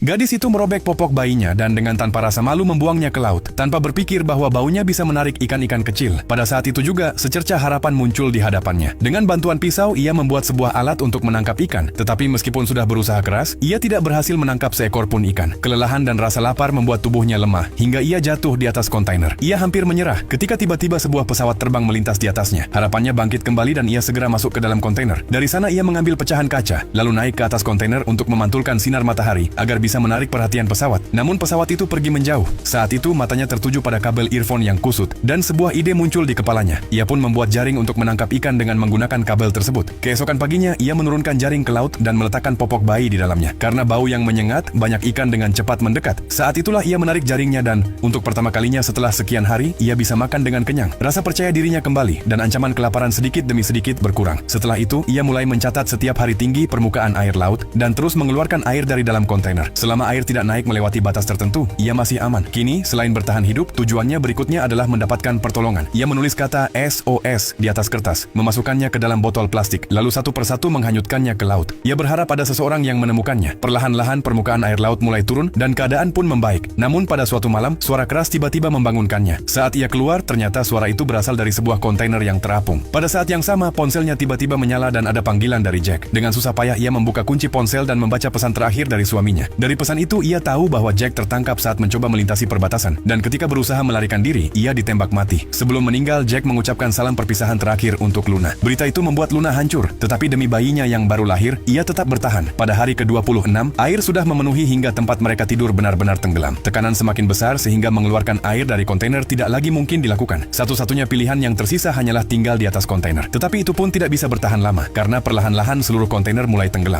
Gadis itu merobek popok bayinya dan dengan tanpa rasa malu membuangnya ke laut, tanpa berpikir bahwa baunya bisa menarik ikan-ikan kecil. Pada saat itu juga, secercah harapan muncul di hadapannya. Dengan bantuan pisau, ia membuat sebuah alat untuk menangkap ikan. Tetapi meskipun sudah berusaha keras, ia tidak berhasil menangkap seekor pun ikan. Kelelahan dan rasa lapar membuat tubuhnya lemah, hingga ia jatuh di atas kontainer. Ia hampir menyerah ketika tiba-tiba sebuah pesawat terbang melintas di atasnya. Harapannya bangkit kembali dan ia segera masuk ke dalam kontainer. Dari sana ia mengambil pecahan kaca, lalu naik ke atas kontainer untuk memantulkan sinar matahari agar bisa menarik perhatian pesawat. Namun pesawat itu pergi menjauh. Saat itu matanya tertuju pada kabel earphone yang kusut, dan sebuah ide muncul di kepalanya. Ia pun membuat jaring untuk menangkap ikan dengan menggunakan kabel tersebut. Keesokan paginya, ia menurunkan jaring ke laut dan meletakkan popok bayi di dalamnya. Karena bau yang menyengat, banyak ikan dengan cepat mendekat. Saat itulah ia menarik jaringnya dan, untuk pertama kalinya setelah sekian hari, ia bisa makan dengan kenyang. Rasa percaya dirinya kembali, dan ancaman kelaparan sedikit demi sedikit berkurang. Setelah itu, ia mulai mencatat setiap hari tinggi permukaan air laut, dan terus mengeluarkan air dari dalam kontainer. Selama air tidak naik melewati batas tertentu, ia masih aman. Kini, selain bertahan hidup, tujuannya berikutnya adalah mendapatkan pertolongan. Ia menulis kata SOS di atas kertas, memasukkannya ke dalam botol plastik, lalu satu persatu menghanyutkannya ke laut. Ia berharap ada seseorang yang menemukannya. Perlahan-lahan permukaan air laut mulai turun, dan keadaan pun membaik. Namun pada suatu malam, suara keras tiba-tiba membangunkannya. Saat ia keluar, ternyata suara itu berasal dari sebuah kontainer yang terapung. Pada saat yang sama, ponselnya tiba-tiba menyala dan ada panggilan dari Jack. Dengan susah payah, ia membuka kunci ponsel dan membaca pesan terakhir dari suaminya. Dari pesan itu, ia tahu bahwa Jack tertangkap saat mencoba melintasi perbatasan, dan ketika berusaha melarikan diri, ia ditembak mati. Sebelum meninggal, Jack mengucapkan salam perpisahan terakhir untuk Luna. Berita itu membuat Luna hancur, tetapi demi bayinya yang baru lahir, ia tetap bertahan. Pada hari ke-26, air sudah memenuhi hingga tempat mereka tidur benar-benar tenggelam. Tekanan semakin besar sehingga mengeluarkan air dari kontainer tidak lagi mungkin dilakukan. Satu-satunya pilihan yang tersisa hanyalah tinggal di atas kontainer. Tetapi itu pun tidak bisa bertahan lama, karena perlahan-lahan seluruh kontainer mulai tenggelam.